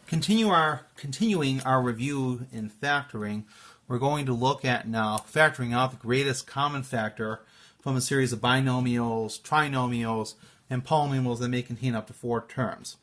Continuing our review in factoring, we're going to look at now factoring out the greatest common factor from a series of binomials, trinomials, and polynomials that may contain up to 4 terms.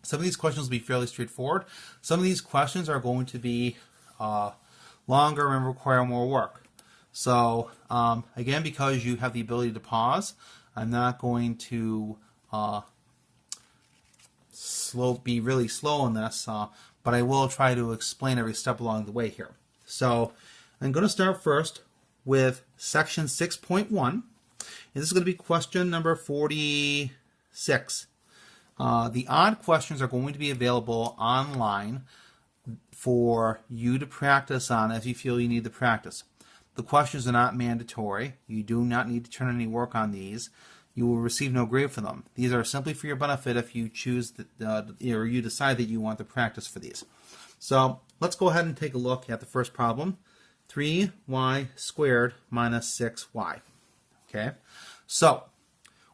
Some of these questions will be fairly straightforward. Some of these questions are going to be longer and require more work. So again, because you have the ability to pause, I'm not going to be really slow on this, but I will try to explain every step along the way here. So I'm going to start first with section 6.1, and this is going to be question number 46. The odd questions are going to be available online for you to practice on if you feel you need the practice. The questions are not mandatory. You do not need to turn any work on these. You will receive no grade for them. These are simply for your benefit if you choose or you decide that you want the practice for these. So let's go ahead and take a look at the first problem. 3y squared minus 6y. Okay, so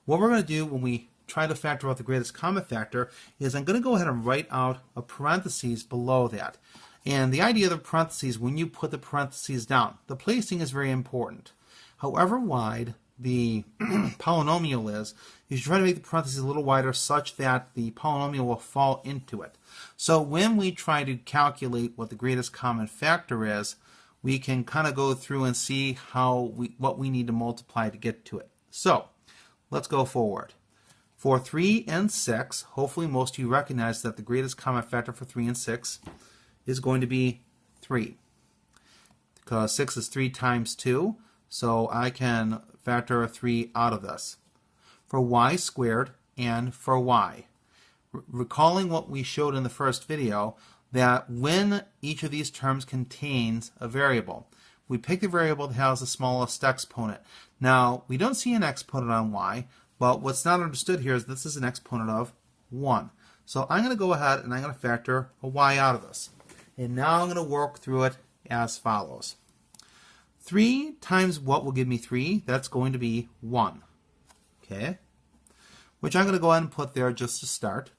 what we're going to do when we try to factor out the greatest common factor is I'm going to go ahead and write out a parentheses below that. And the idea of the parentheses, when you put the parentheses down, the placing is very important. However wide the polynomial is, you should try to make the parentheses a little wider such that the polynomial will fall into it. So when we try to calculate what the greatest common factor is, we can kind of go through and see what we need to multiply to get to it. So let's go forward. For 3 and 6, hopefully most of you recognize that the greatest common factor for 3 and 6 is going to be 3. Because 6 is 3 times 2, so I can factor a 3 out of this. For y squared and for y. Recalling what we showed in the first video, that when each of these terms contains a variable, we pick the variable that has the smallest exponent. Now, we don't see an exponent on y, but what's not understood here is this is an exponent of 1. So I'm going to go ahead and I'm going to factor a y out of this. And now I'm going to work through it as follows. 3 times what will give me 3? That's going to be 1. Okay? Which I'm going to go ahead and put there just to start.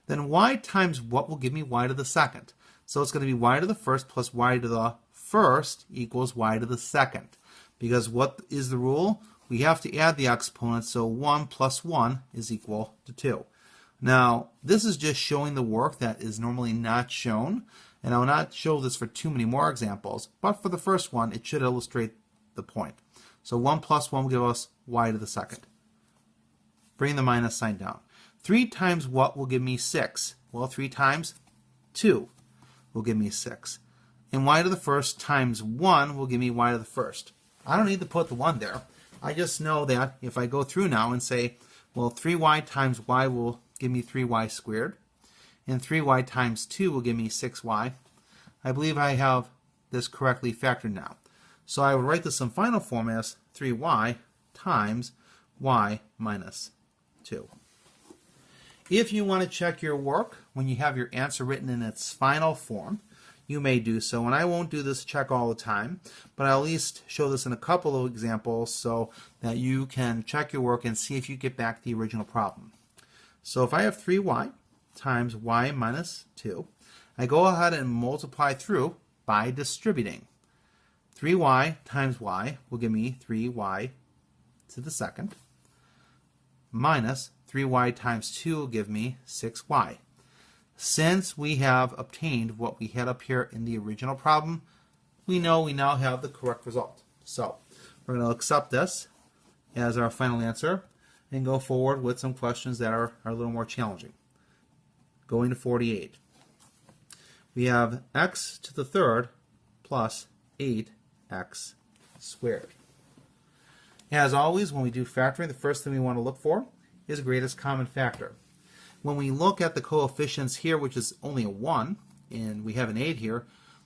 Then y times what will give me y to the second? So it's going to be y to the first plus y to the first equals y to the second. Because what is the rule? We have to add the exponents, so 1 plus 1 is equal to 2. Now, this is just showing the work that is normally not shown. And I will not show this for too many more examples, but for the first one, it should illustrate the point. So 1 plus 1 will give us y to the second. Bring the minus sign down. 3 times what will give me 6? Well, 3 times 2 will give me 6. And y to the first times 1 will give me y to the first. I don't need to put the 1 there. I just know that if I go through now and say, well, 3y times y will give me 3y squared, and 3y times 2 will give me 6y. I believe I have this correctly factored now. So I will write this in final form as 3y times y minus 2. If you want to check your work when you have your answer written in its final form, you may do so. And I won't do this check all the time, but I'll at least show this in a couple of examples so that you can check your work and see if you get back the original problem. So if I have 3y times y minus 2, I go ahead and multiply through by distributing. 3y times y will give me 3y to the second, minus 3y times 2 will give me 6y. Since we have obtained what we had up here in the original problem, we know we now have the correct result. So we're going to accept this as our final answer and go forward with some questions that are a little more challenging. Going to 48. We have x to the third plus 8x squared. As always, when we do factoring, the first thing we want to look for is greatest common factor. When we look at the coefficients here, which is only a 1, and we have an 8 here,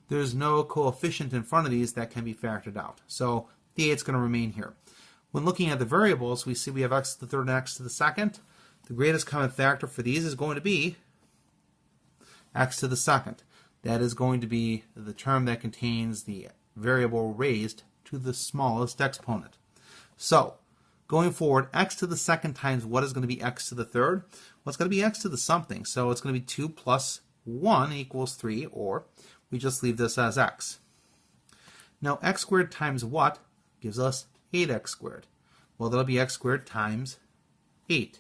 there's no coefficient in front of these that can be factored out. So the 8 is going to remain here. When looking at the variables, we see we have x to the third and x to the second. The greatest common factor for these is going to be x to the second. That is going to be the term that contains the variable raised to the smallest exponent. So, going forward, x to the second times what is going to be x to the third? Well, it's going to be x to the something. So it's going to be 2 plus 1 equals 3, or we just leave this as x. Now x squared times what gives us 8x squared? Well, that'll be x squared times 8.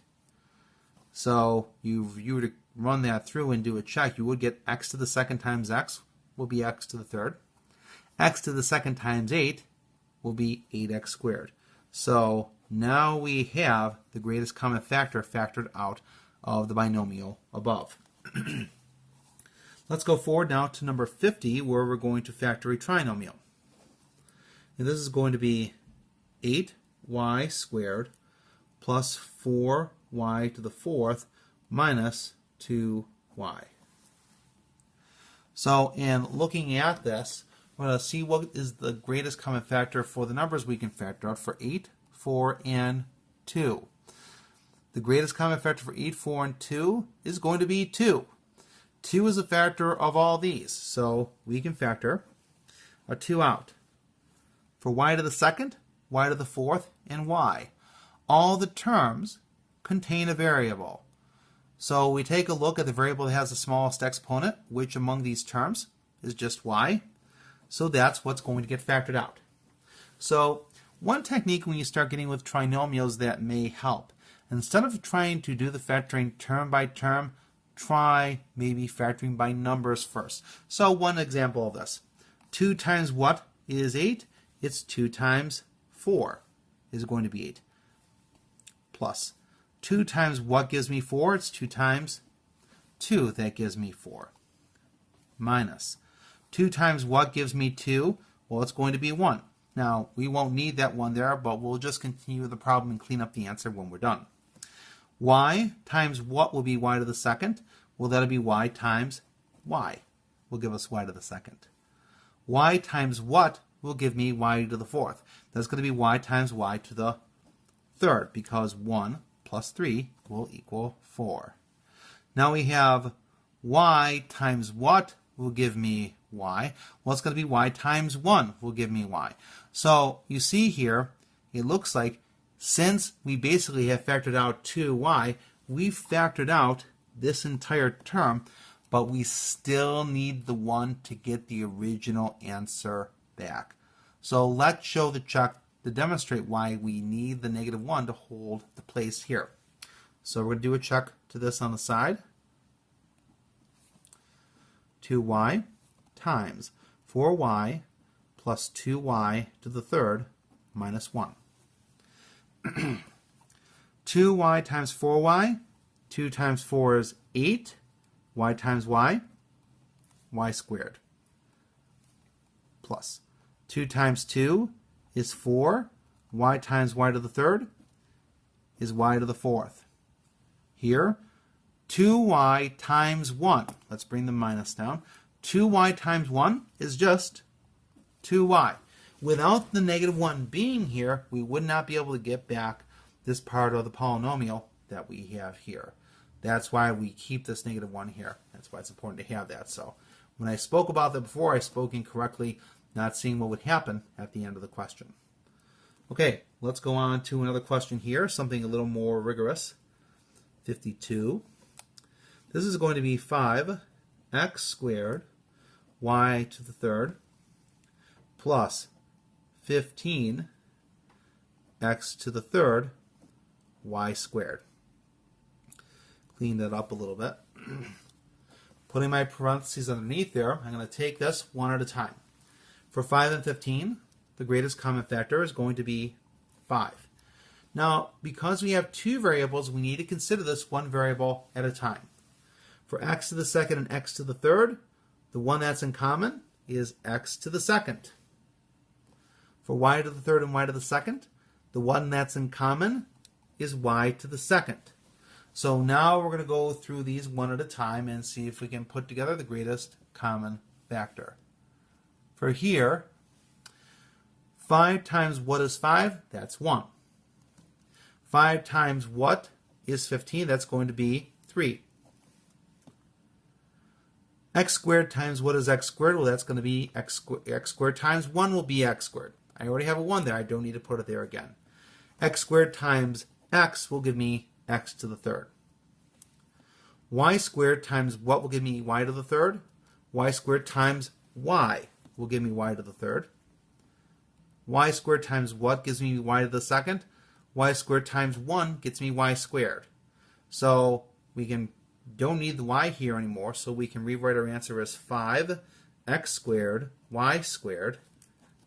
So if you were to run that through and do a check, you would get x to the second times x will be x to the third. X to the second times 8 will be 8x squared. So now we have the greatest common factor factored out of the binomial above. Let's go forward now to number 50, where we're going to factor a trinomial. And this is going to be 8y squared plus 4y to the fourth minus 2y. So in looking at this, we're going to see what is the greatest common factor for the numbers we can factor out for 8, 4, and 2. The greatest common factor for 8, 4, and 2 is going to be 2. 2 is a factor of all these, so we can factor a 2 out. For y to the second, y to the fourth, and y. All the terms contain a variable. So we take a look at the variable that has the smallest exponent, which among these terms is just y. So that's what's going to get factored out. So one technique when you start getting with trinomials that may help, instead of trying to do the factoring term by term, try maybe factoring by numbers first. So one example of this. 2 times what is 8? It's 2 times 4 is going to be 8. Plus 2 times what gives me 4? It's 2 times 2. That gives me 4. Minus 2 times what gives me 2? Well, it's going to be 1. Now, we won't need that 1 there, but we'll just continue the problem and clean up the answer when we're done. Y times what will be y to the second? Well, that'll be y times y will give us y to the second. Y times what will give me y to the fourth? That's going to be y times y to the third, because 1 plus 3 will equal 4. Now we have y times what will give me y? Well, it's going to be y times 1 will give me y. So you see here, it looks like since we basically have factored out 2y, we've factored out this entire term, but we still need the 1 to get the original answer back. So let's show the check to demonstrate why we need the negative 1 to hold the place here. So we're going to do a check to this on the side. 2y times 4y plus 2y to the third minus 1. 2y times 4y, 2 times 4 is 8, y times y, y squared. Plus 2 times 2 is 4, y times y to the third is y to the fourth. Here, 2y times 1, let's bring the minus down, 2y times 1 is just 2y. Without the negative 1 being here, we would not be able to get back this part of the polynomial that we have here. That's why we keep this negative 1 here. That's why it's important to have that. So when I spoke about that before, I spoke incorrectly, not seeing what would happen at the end of the question. Okay, let's go on to another question here, something a little more rigorous. 52. This is going to be 5x squared y to the third plus 15x to the third y squared. Clean that up a little bit. Putting my parentheses underneath there, I'm going to take this one at a time. For 5 and 15, the greatest common factor is going to be 5. Now, because we have two variables, we need to consider this one variable at a time. For x to the second and x to the third, the one that's in common is x to the second. For y to the third and y to the second, the one that's in common is y to the second. So now we're going to go through these one at a time and see if we can put together the greatest common factor. For here, 5 times what is 5? That's 1. 5 times what is 15? That's going to be 3. X squared times what is x squared? Well, that's going to be x squared times 1 will be x squared. I already have a 1 there. I don't need to put it there again. X squared times x will give me x to the third. y squared times what will give me y to the third? Y squared times y will give me y to the third. Y squared times what gives me y to the second? Y squared times 1 gets me y squared. So we don't need the y here anymore, so we can rewrite our answer as 5x squared y squared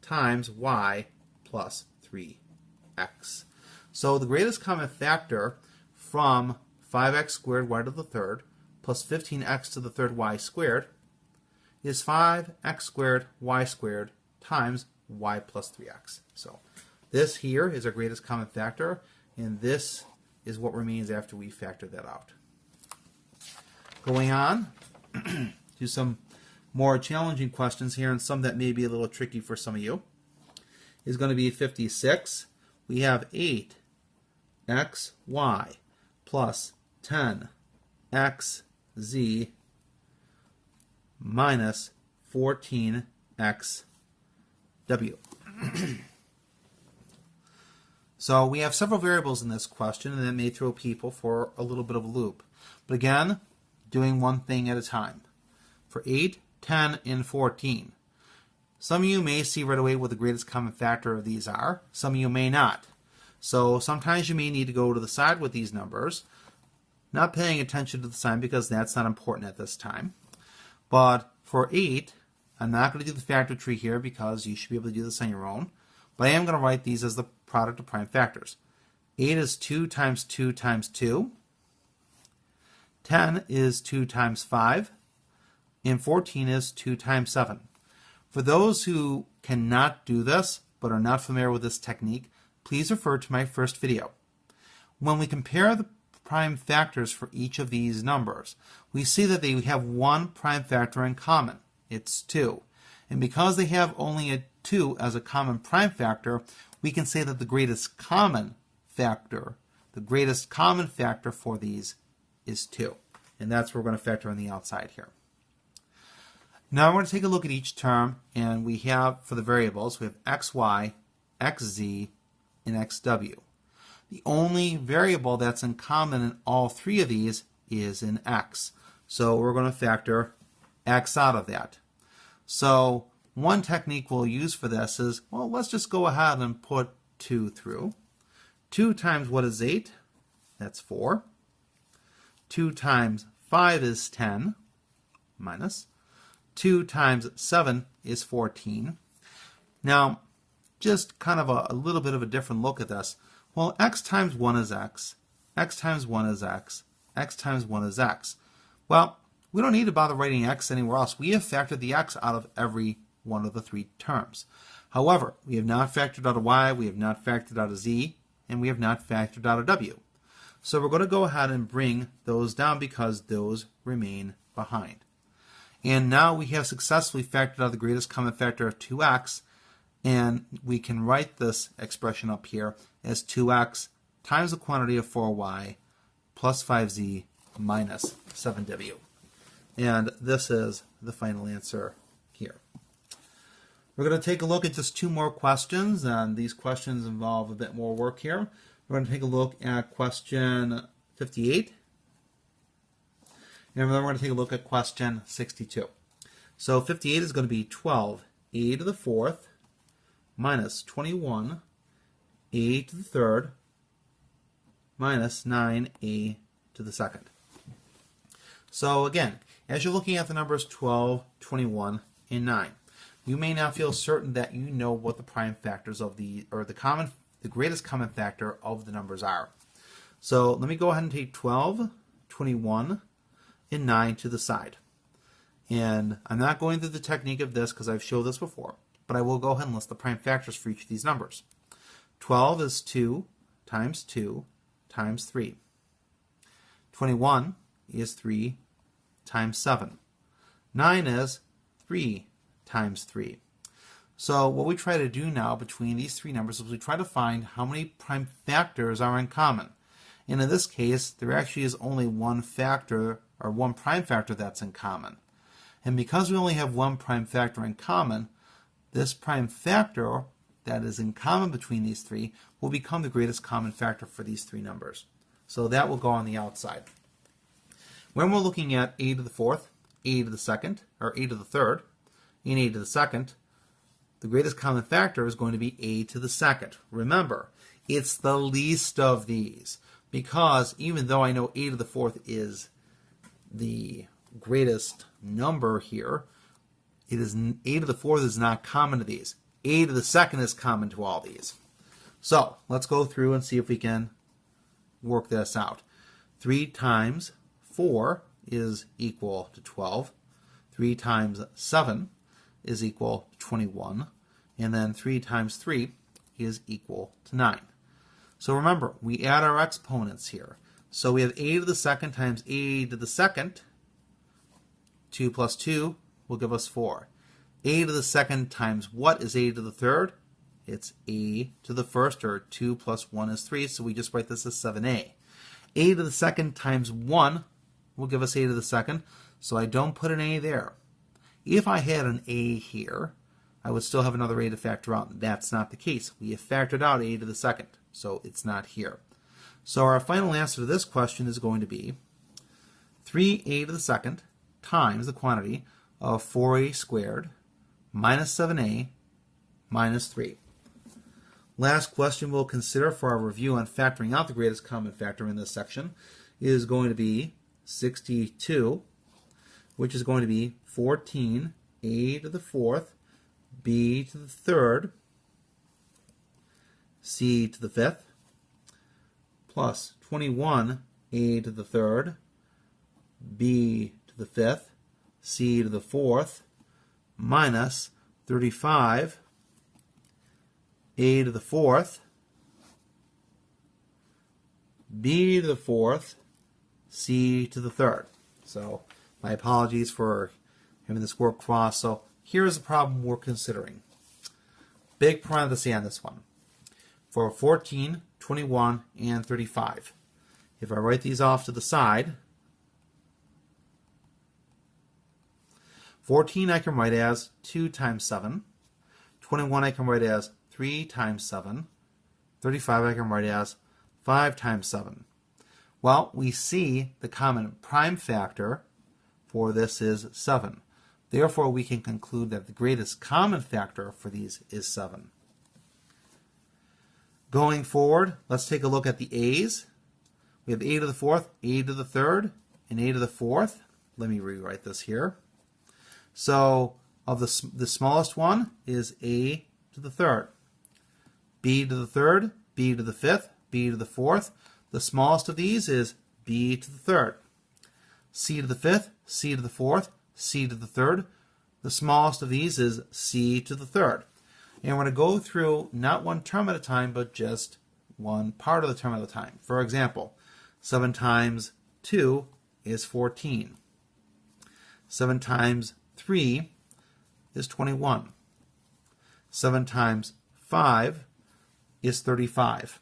times y plus 3x. So the greatest common factor from 5x squared y to the third plus 15x to the third y squared is 5x squared y squared times y plus 3x. So this here is our greatest common factor, and this is what remains after we factor that out. Going on to some more challenging questions here, and some that may be a little tricky for some of you, is going to be 56. We have 8xy plus 10xz minus 14xw. So we have several variables in this question, and that may throw people for a little bit of a loop. But again, doing one thing at a time. For 8, 10, and 14, some of you may see right away what the greatest common factor of these are. Some of you may not. So sometimes you may need to go to the side with these numbers, not paying attention to the sign because that's not important at this time. But for 8, I'm not going to do the factor tree here because you should be able to do this on your own. But I am going to write these as the product of prime factors. 8 is 2 times 2 times 2. 10 is 2 times 5. And 14 is 2 times 7. For those who cannot do this but are not familiar with this technique, please refer to my first video. When we compare the prime factors for each of these numbers, we see that they have one prime factor in common. It's 2. And because they have only a 2 as a common prime factor, we can say that the greatest common factor for these is 2. And that's what we're going to factor on the outside here. Now we're going to take a look at each term, and we have, for the variables, we have xy, xz, and xw. The only variable that's in common in all three of these is in x. So we're going to factor x out of that. So one technique we'll use for this is, well, let's just go ahead and put 2 through. 2 times what is 8? That's 4. 2 times 5 is 10, minus. 2 times 7 is 14. Now, just kind of a little bit of a different look at this. Well, x times 1 is x. X times 1 is x. X times 1 is x. Well, we don't need to bother writing x anywhere else. We have factored the x out of every one of the three terms. However, we have not factored out a y, we have not factored out a z, and we have not factored out a w. So we're going to go ahead and bring those down because those remain behind. And now we have successfully factored out the greatest common factor of 2x, and we can write this expression up here as 2x times the quantity of 4y plus 5z minus 7w. And this is the final answer here. We're going to take a look at just 2 more questions, and these questions involve a bit more work here. We're going to take a look at question 58, and then we're going to take a look at question 62. So 58 is going to be 12a to the 4th minus 21a to the 3rd minus 9a to the 2nd. So again, as you're looking at the numbers 12, 21, and 9, you may not feel certain that you know what the prime factors of the greatest common factor of the numbers are. So let me go ahead and take 12, 21, and 9 to the side. And I'm not going through the technique of this because I've showed this before, but I will go ahead and list the prime factors for each of these numbers. 12 is 2 times 3. 21 is 3 times 7. 9 is 3 times 3. So what we try to do now between these three numbers is we try to find how many prime factors are in common. And in this case, there actually is only one factor, or one prime factor that's in common. And because we only have one prime factor in common, this prime factor that is in common between these three will become the greatest common factor for these three numbers. So that will go on the outside. When we're looking at a to the fourth, a to the second, or a to the third, and a to the second, the greatest common factor is going to be a to the second. Remember, it's the least of these, because even though I know a to the fourth is the greatest number here, it is a to the fourth is not common to these. A to the second is common to all these. So let's go through and see if we can work this out. 3 times 4 is equal to 12. 3 times 7 is equal to 21. And then 3 times 3 is equal to 9. So remember, we add our exponents here. So we have a to the second times a to the second. 2 plus 2 will give us 4. A to the second times what is a to the third? It's a to the first, or 2 plus 1 is 3, so we just write this as 7a. A to the second times 1 will give us a to the second, so I don't put an a there. If I had an a here, I would still have another a to factor out. That's not the case. We have factored out a to the second, so it's not here. So our final answer to this question is going to be 3a to the second times the quantity of 4a squared minus 7a minus 3. Last question we'll consider for our review on factoring out the greatest common factor in this section is going to be 62, which is going to be 14 a to the fourth, b to the third, c to the fifth, plus 21 a to the third, b to the fifth, c to the fourth, minus 35 a to the fourth, b to the fourth, c to the third. So my apologies for having this word cross. So here's the problem we're considering. Big parenthesis on this one. For 14, 21, and 35. If I write these off to the side, 14 I can write as 2 times 7. 21 I can write as 3 times 7. 35 I can write as 5 times 7. Well, we see the common prime factor for this is 7. Therefore, we can conclude that the greatest common factor for these is 7. Going forward, let's take a look at the a's. We have a to the fourth, a to the third, and a to the fourth. Let me rewrite this here. So, of the smallest one is a to the third. B to the third, b to the fifth, b to the fourth. The smallest of these is b to the third. C to the fifth, c to the fourth, c to the third. The smallest of these is c to the third. And we're going to go through not one term at a time, but just one part of the term at a time. For example, 7 times 2 is 14. 7 times 3 is 21. 7 times 5 is 35.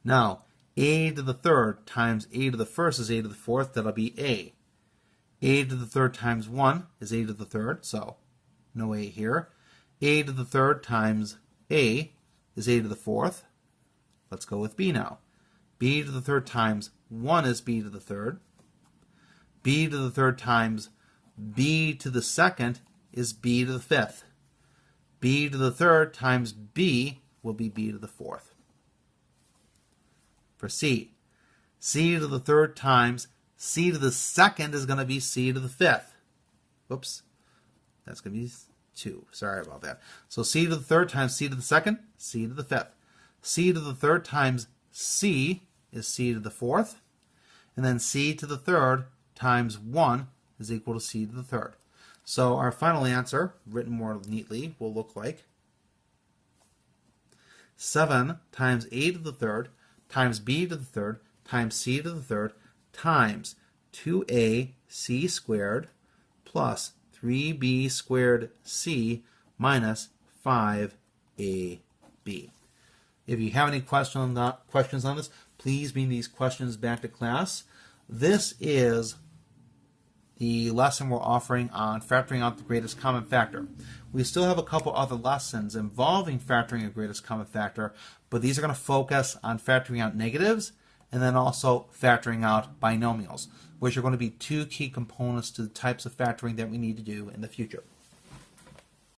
Now, a to the third times a to the first is a to the fourth. That'll be a. A to the third times 1 is a to the third, so no a here. A to the third times a is a to the fourth. Let's go with b now. B to the third times 1 is b to the third. B to the third times b to the second is b to the fifth. B to the third times b will be b to the fourth. For c, c to the third times c to the second is going to be c to the fifth. Whoops, that's going to be 2. Sorry about that. So c to the third times c to the second, c to the fifth. C to the third times c is c to the fourth. And then c to the third times 1 is equal to c to the third. So our final answer, written more neatly, will look like 7 times a to the third times b to the third times c to the third times 2ac squared plus 3b squared c minus 5ab. If you have any questions on this, please bring these questions back to class. This is the lesson we're offering on factoring out the greatest common factor. We still have a couple other lessons involving factoring a greatest common factor, but these are going to focus on factoring out negatives and then also factoring out binomials, which are going to be two key components to the types of factoring that we need to do in the future.